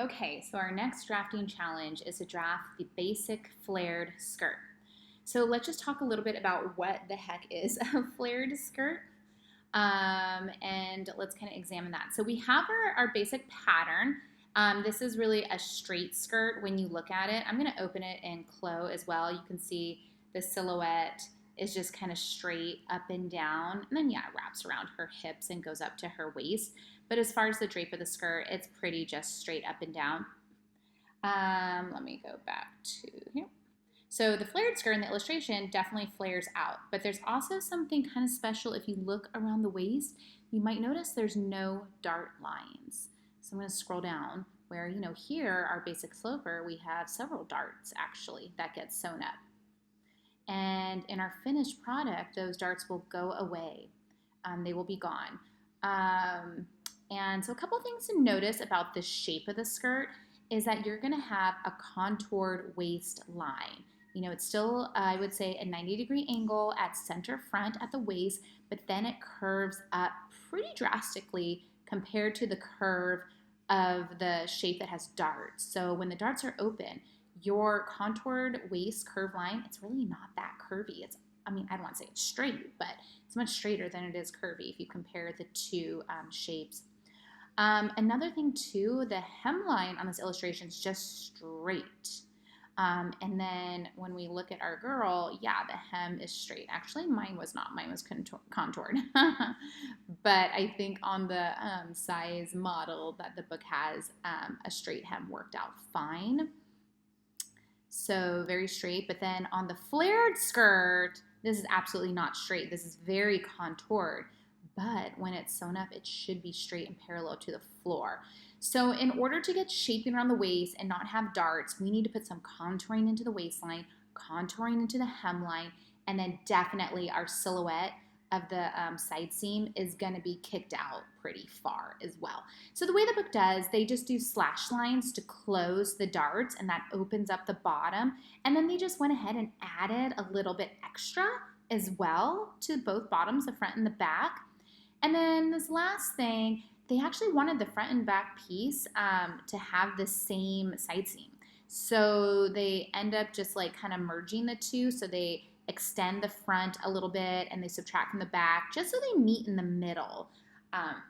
Okay, so our next drafting challenge is to draft the basic flared skirt. So let's just talk a little bit about what the heck is a flared skirt. And let's kind of examine that. So we have our basic pattern. This is really a straight skirt when you look at it. I'm going to open it in Clo as well. You can see the silhouette is just kind of straight up and down. And then, yeah, it wraps around her hips and goes up to her waist. But as far as the drape of the skirt, it's pretty just straight up and down. Let me go back to here. So the flared skirt in the illustration definitely flares out, but there's also something kind of special. If you look around the waist, you might notice there's no dart lines. So I'm going to scroll down where, here, our basic sloper, we have several darts actually that get sewn up. And in our finished product, those darts will go away. They will be gone. And so a couple things to notice about the shape of the skirt is that you're going to have a contoured waistline. It's still, I would say, a 90-degree angle at center front at the waist, but then it curves up pretty drastically compared to the curve of the shape that has darts. So when the darts are open, your contoured waist curve line, it's really not that curvy. I don't want to say it's straight, but it's much straighter than it is curvy if you compare the two shapes. Another thing too, the hemline on this illustration is just straight. And then when we look at our girl, yeah, the hem is straight. Actually, mine was not. Mine was contoured. But I think on the size model that the book has, a straight hem worked out fine. So very straight. But then on the flared skirt, this is absolutely not straight. This is very contoured. But when it's sewn up, it should be straight and parallel to the floor. So in order to get shaping around the waist and not have darts, we need to put some contouring into the waistline, contouring into the hemline, and then definitely our silhouette of the side seam is going to be kicked out pretty far as well. So the way the book does, they just do slash lines to close the darts, and that opens up the bottom. And then they just went ahead and added a little bit extra as well to both bottoms, the front and the back. And then this last thing, they actually wanted the front and back piece to have the same side seam. So they end up just like kind of merging the two. So they extend the front a little bit and they subtract from the back just so they meet in the middle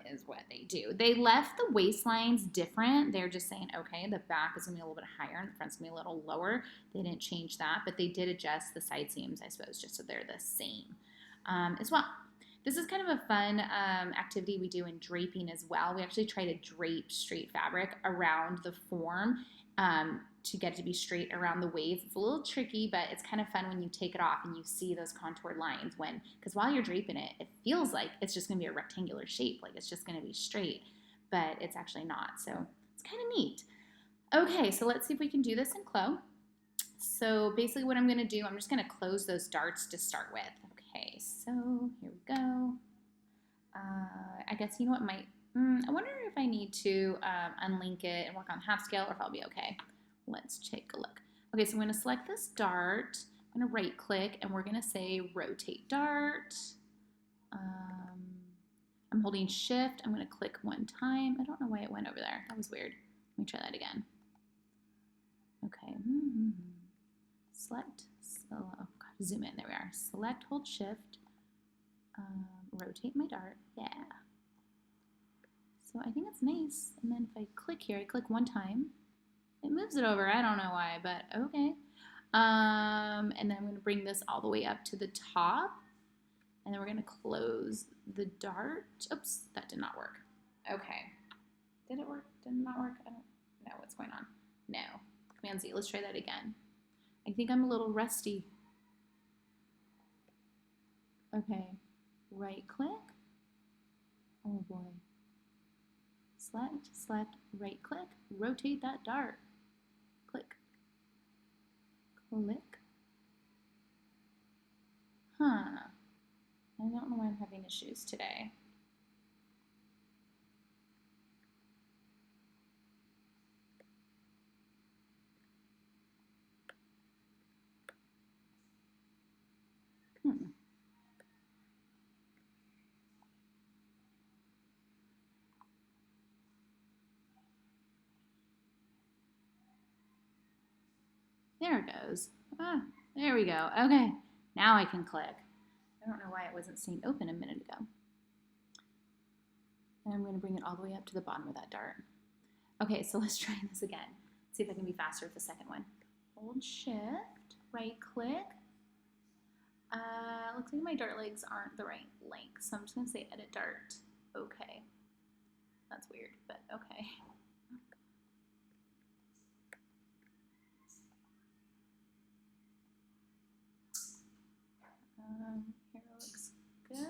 is what they do. They left the waistlines different. They're just saying, okay, the back is going to be a little bit higher and the front's going to be a little lower. They didn't change that, but they did adjust the side seams, I suppose, just so they're the same as well. This is kind of a fun activity we do in draping as well. We actually try to drape straight fabric around the form to get it to be straight around the waist. It's a little tricky, but it's kind of fun when you take it off and you see those contoured lines because while you're draping it, it feels like it's just going to be a rectangular shape, like it's just going to be straight, but it's actually not. So it's kind of neat. Okay, so let's see if we can do this in Clo. So basically what I'm going to do, I'm just going to close those darts to start with. Okay, so here we go. I guess I wonder if I need to unlink it and work on half scale or if I'll be okay. Let's take a look. Okay, so I'm going to select this dart. I'm going to right click and we're going to say rotate dart. I'm holding shift. I'm going to click one time. I don't know why it went over there. That was weird. Let me try that again. Okay. Select. Oh God, zoom in. There we are. Select, hold shift. Rotate my dart. Yeah. So I think it's nice. And then if I click here, I click one time. It moves it over. I don't know why, but okay. And then I'm going to bring this all the way up to the top. And then we're going to close the dart. Oops, that did not work. Okay. Did it work? Did it not work? I don't know what's going on. No. Command Z. Let's try that again. I think I'm a little rusty. Okay. Right click. Oh boy. Select, right click, rotate that dart. Click. Click. I don't know why I'm having issues today. There it goes. Ah, there we go. Okay, now I can click. I don't know why it wasn't staying open a minute ago. And I'm going to bring it all the way up to the bottom of that dart. Okay, so let's try this again. See if I can be faster with the second one. Hold shift, right click. Looks like my dart legs aren't the right length, so I'm just going to say edit dart. Okay. That's weird, but okay. Here looks good.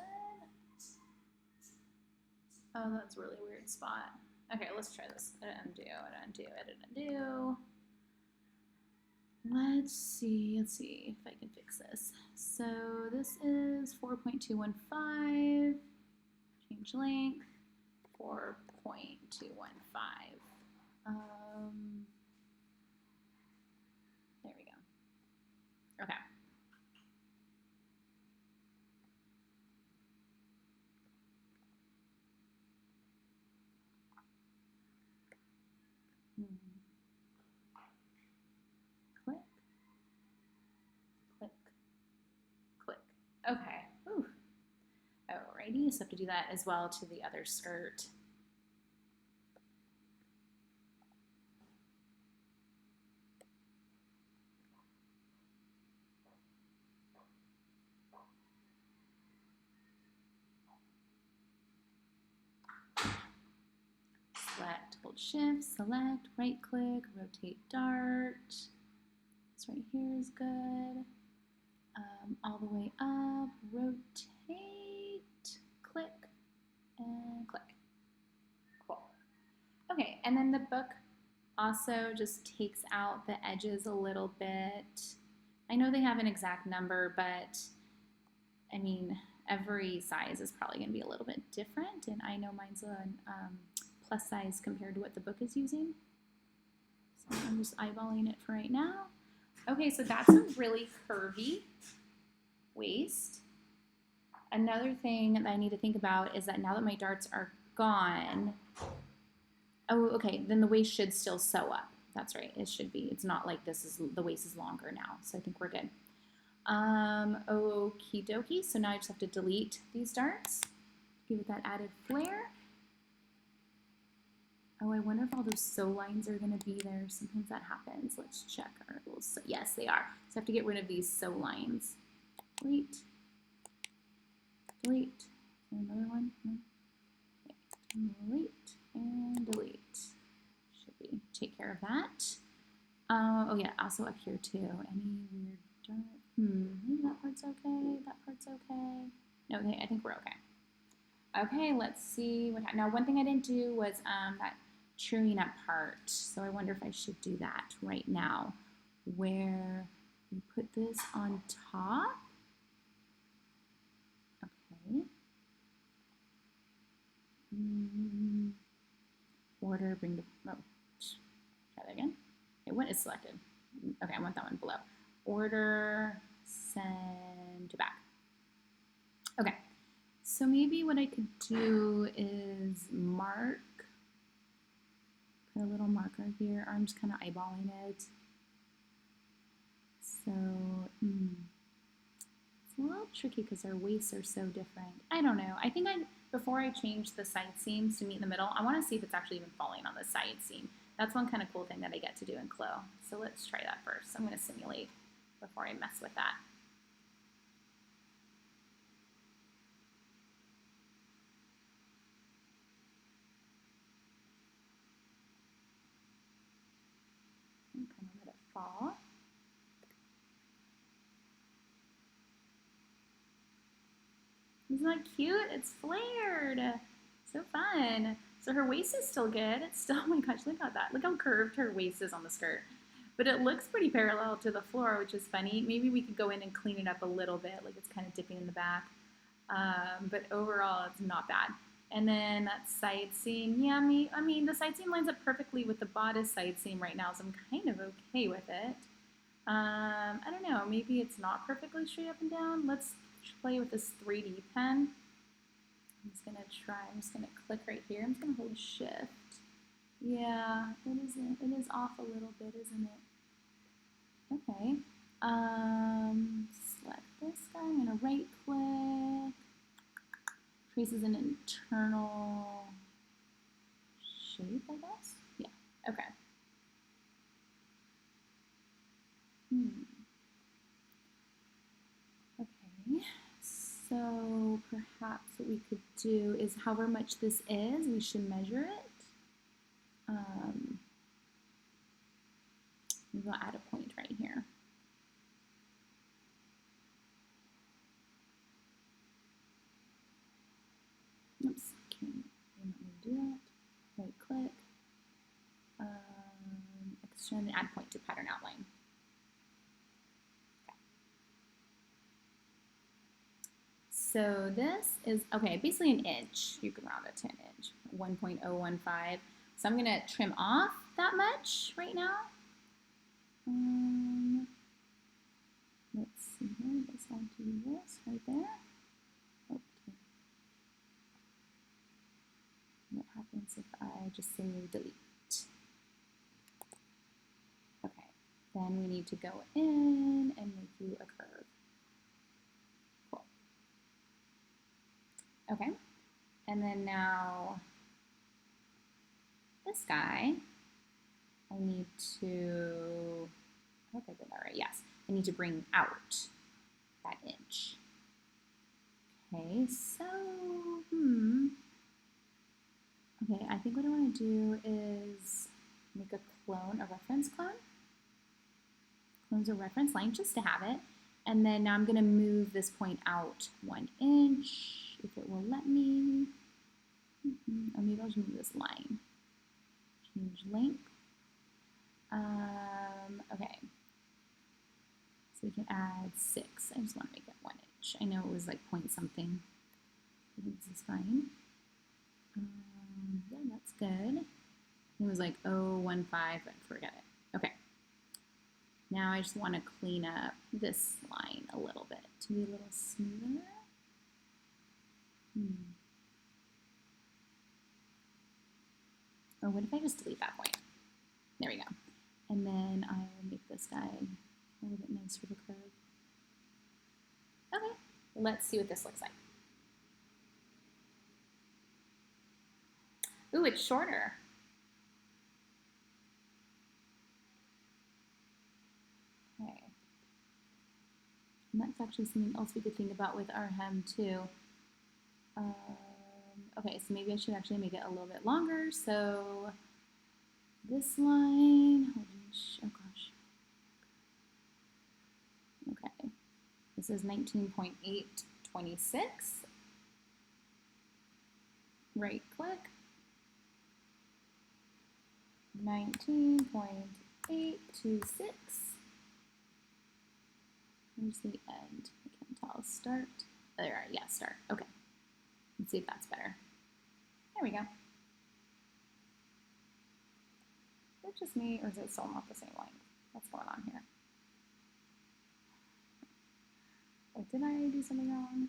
Oh, that's a really weird spot. Okay, let's try this. Edit, undo, edit, undo, edit, undo. Let's see if I can fix this. So this is 4.215, change length, 4.215. There we go. Okay. Click, click, click. Okay. Ooh. Alrighty, so I have to do that as well to the other skirt. Select, hold shift, select, right click, rotate dart. This right here is good. All the way up, rotate, click, and click. Cool. Okay, and then the book also just takes out the edges a little bit. I know they have an exact number, but I mean, every size is probably going to be a little bit different, and I know mine's a plus size compared to what the book is using. So I'm just eyeballing it for right now. Okay, so that's a really curvy waist. Another thing that I need to think about is that now that my darts are gone, oh, okay, then the waist should still sew up. That's right, it should be. It's not like this is, the waist is longer now, so I think we're good. Okie dokie, so now I just have to delete these darts, give it that added flair. Oh, I wonder if all those sew lines are going to be there. Sometimes that happens. Let's check our little, yes, they are. So I have to get rid of these sew lines. Delete. Delete. Is there another one? No. Okay. Delete and delete. Should we take care of that? Oh yeah, also up here too. Any weird dirt? Maybe that part's okay. That part's okay. No, okay, I think we're okay. Okay, let's see what now. One thing I didn't do was that cheering up part. So I wonder if I should do that right now, where we put this on top. Okay. Order, bring to, oh, try that again. Okay, what is selected? Okay, I want that one below. Order, send to back. Okay, so maybe what I could do is mark, put a little marker here, or I'm just kind of eyeballing it. So, it's a little tricky because our waists are so different. I don't know. I think before I change the side seams to meet in the middle, I want to see if it's actually even falling on the side seam. That's one kind of cool thing that I get to do in Clo. So let's try that first. I'm going to simulate before I mess with that. And kind of let it fall. Isn't that cute? It's flared. So fun. So her waist is still good. It's still, oh my gosh, look at that. Look how curved her waist is on the skirt. But it looks pretty parallel to the floor, which is funny. Maybe we could go in and clean it up a little bit, like it's kind of dipping in the back. But overall, it's not bad. And then that side seam, yeah, I mean, the side seam lines up perfectly with the bodice side seam right now, so I'm kind of okay with it. I don't know, maybe it's not perfectly straight up and down. Let's play with this 3D pen. I'm just gonna try, I'm just gonna click right here. I'm just gonna hold shift. Yeah, it is off a little bit, isn't it? Okay. Select this guy. I'm gonna right click. Traces an internal shape, I guess. Yeah. Okay. Okay. So perhaps what we could do is however much this is, we should measure it. Maybe I'll add a point right here. Oops, can't let me do that. Right click, extend and add point to pattern outline. Okay. So this is, okay, basically an inch. You can round it to an inch, 1.015. So I'm gonna trim off that much right now. Let's see here, I guess I'll do this right there. Okay. What happens if I just say delete? Okay, then we need to go in and make you a curve. Cool. Okay, and then now this guy, I need to, I hope I did that right, yes. I need to bring out that inch. Okay, so, okay, I think what I want to do is make a clone, a reference clone. Clone's a reference line just to have it. And then now I'm going to move this point out 1 inch, if it will let me. Or maybe I'll just move this line. Change length. Okay. So we can add 6. I just want to make it 1 inch. I know it was like point something. I think this is fine. Yeah, that's good. It was like 0.15, but forget it. Okay. Now I just want to clean up this line a little bit to be a little smoother. Or what if I just delete that point? There we go. And then I will make this guy a little bit nice for the curve. Okay, let's see what this looks like. Ooh, it's shorter. Okay. And that's actually something else we could think about with our hem too. Okay, so maybe I should actually make it a little bit longer. So this line, oh gosh. Okay, this is 19.826. Right click. 19.826. Where's the end? I can't tell. Start. There, yeah, start. Okay. Let's see if that's better. There we go. Is it just me, or is it still not the same length? What's going on here? Oh, did I do something wrong?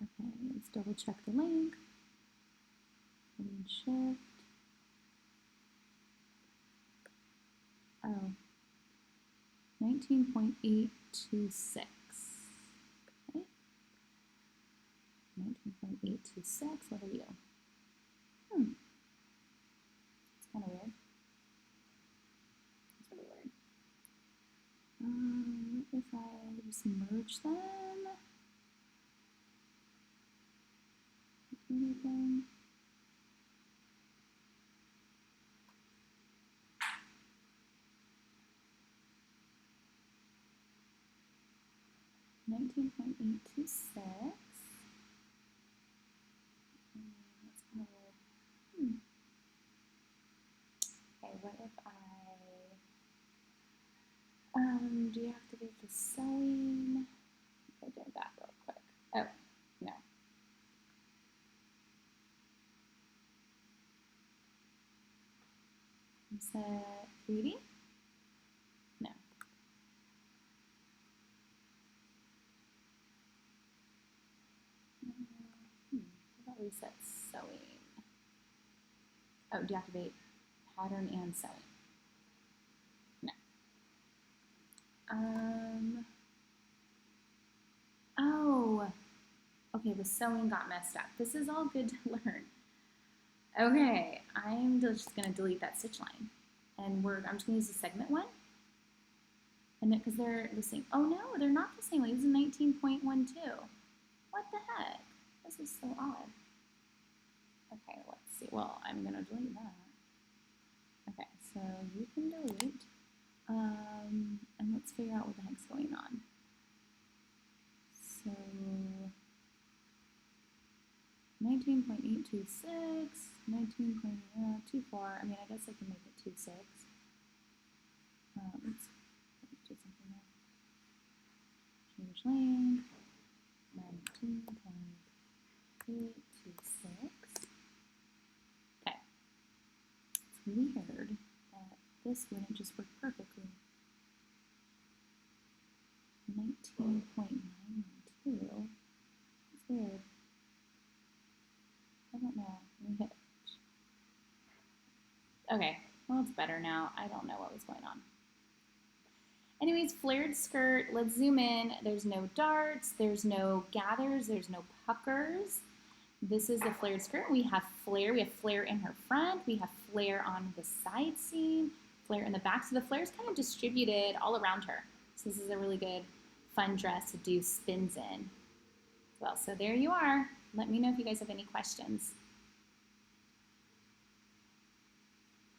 Okay, let's double check the length. And shift. Oh, 19.826. Okay. 19.826. What are you? It's kind of weird. It's really weird. If I just merge them, anything. $19.826. That's kind of weird. Okay, what if I deactivate the sewing? I did that real quick. Oh, no. Is that 3D? No. How about reset sewing? Oh, deactivate pattern and sewing. No. Oh, okay, the sewing got messed up. This is all good to learn. Okay, I'm just gonna delete that stitch line. And I'm just gonna use the segment one. And because they're the same. Oh no, they're not the same. Like, this is 19.12. What the heck? This is so odd. Okay, let's see. Well, I'm gonna delete that. Okay, so you can delete. And let's figure out what the heck's going on. So 19.826, 19.24. I mean, I guess I can make it 26. Let's do something there. Change length. 19.826. Okay. It's weird that this wouldn't just work perfectly. 19.912. It's weird. I don't know. Let me hit it. Okay. Well, it's better now. I don't know what was going on. Anyways, flared skirt. Let's zoom in. There's no darts. There's no gathers. There's no puckers. This is the flared skirt. We have flare. We have flare in her front. We have flare on the side seam. Flare in the back. So the flare is kind of distributed all around her. So this is a really good, fun dress to do spins in as well. So there you are. Let me know if you guys have any questions.